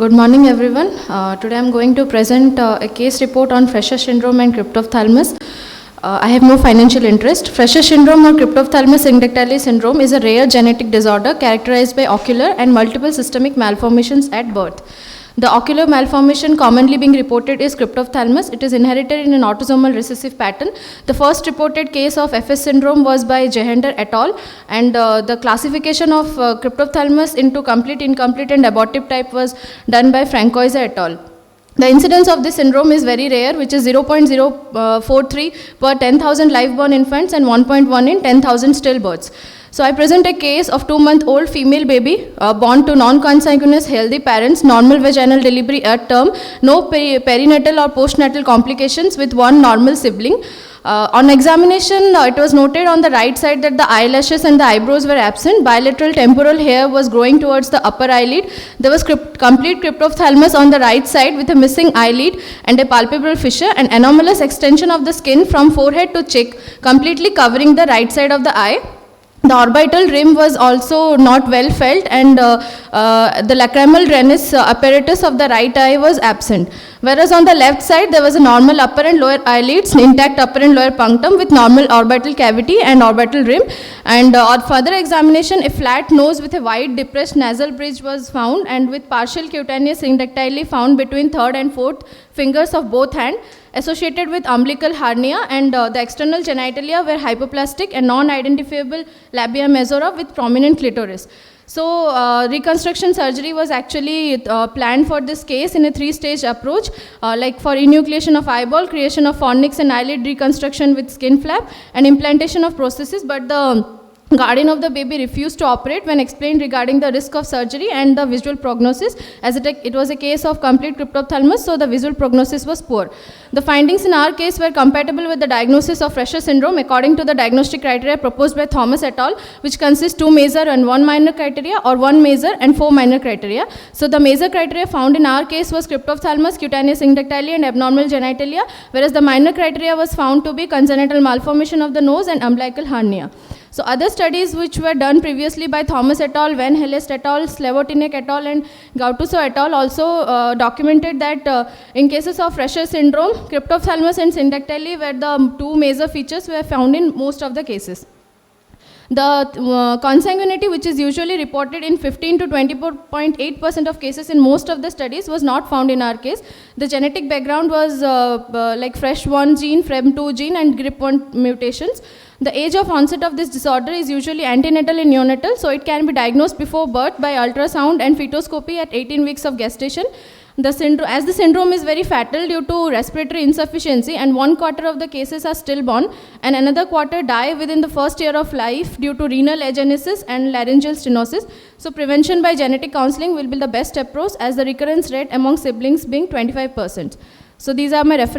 Good morning, everyone. Today I'm going to present a case report on Fresher syndrome and cryptophthalmus. I have no financial interest. Fresher syndrome or cryptophthalmus syndactyly syndrome is a rare genetic disorder characterized by ocular and multiple systemic malformations at birth. The ocular malformation commonly being reported is cryptophthalmus. It is inherited in an autosomal recessive pattern. The first reported case of FS syndrome was by Jehender et al. And the classification of cryptophthalmus into complete, incomplete and abortive type was done by Francois et al. The incidence of this syndrome is very rare, which is 0.043 per 10,000 live-born infants and 1.1 in 10,000 stillbirths. So I present a case of 2-month-old female baby born to non-consanguineous healthy parents, normal vaginal delivery at term, no perinatal or postnatal complications with one normal sibling. On examination, it was noted on the right side that the eyelashes and the eyebrows were absent. Bilateral temporal hair was growing towards the upper eyelid. There was complete cryptophthalmus on the right side with a missing eyelid and a palpebral fissure, and anomalous extension of the skin from forehead to cheek, completely covering the right side of the eye. The orbital rim was also not well felt, and the lacrimal draining apparatus of the right eye was absent. Whereas on the left side, there was a normal upper and lower eyelids, intact upper and lower punctum with normal orbital cavity and orbital rim. And on further examination, a flat nose with a wide depressed nasal bridge was found, and with partial cutaneous syndactyly found between third and fourth fingers of both hands, associated with umbilical hernia, and the external genitalia were hypoplastic and non-identifiable labia majora with prominent clitoris. So reconstruction surgery was actually planned for this case in a 3-stage approach, like for enucleation of eyeball, creation of fornix and eyelid reconstruction with skin flap, and implantation of prosthesis, but the guardian of the baby refused to operate when explained regarding the risk of surgery and the visual prognosis, as it was a case of complete cryptophthalmus, so the visual prognosis was poor. The findings in our case were compatible with the diagnosis of Fresher syndrome according to the diagnostic criteria proposed by Thomas et al., which consists 2 major and 1 minor criteria, or 1 major and 4 minor criteria. So the major criteria found in our case was cryptophthalmus, cutaneous syndactyly and abnormal genitalia, whereas the minor criteria was found to be congenital malformation of the nose and umbilical hernia. So other studies which were done previously by Thomas et al., Van Helst et al., Slavotinek et al. And Gautuso et al. Also documented that in cases of Fresher syndrome, cryptophthalmus and syndactyly were the 2 major features were found in most of the cases. The consanguinity, which is usually reported in 15 to 24.8% of cases in most of the studies, was not found in our case. The genetic background was like FRESH1 gene, FREM2 gene and GRIP1 mutations. The age of onset of this disorder is usually antenatal and neonatal, so it can be diagnosed before birth by ultrasound and fetoscopy at 18 weeks of gestation. As the syndrome is very fatal due to respiratory insufficiency, and 1/4 of the cases are stillborn, and another quarter die within the first year of life due to renal agenesis and laryngeal stenosis. So prevention by genetic counseling will be the best approach, as the recurrence rate among siblings being 25%. So these are my references.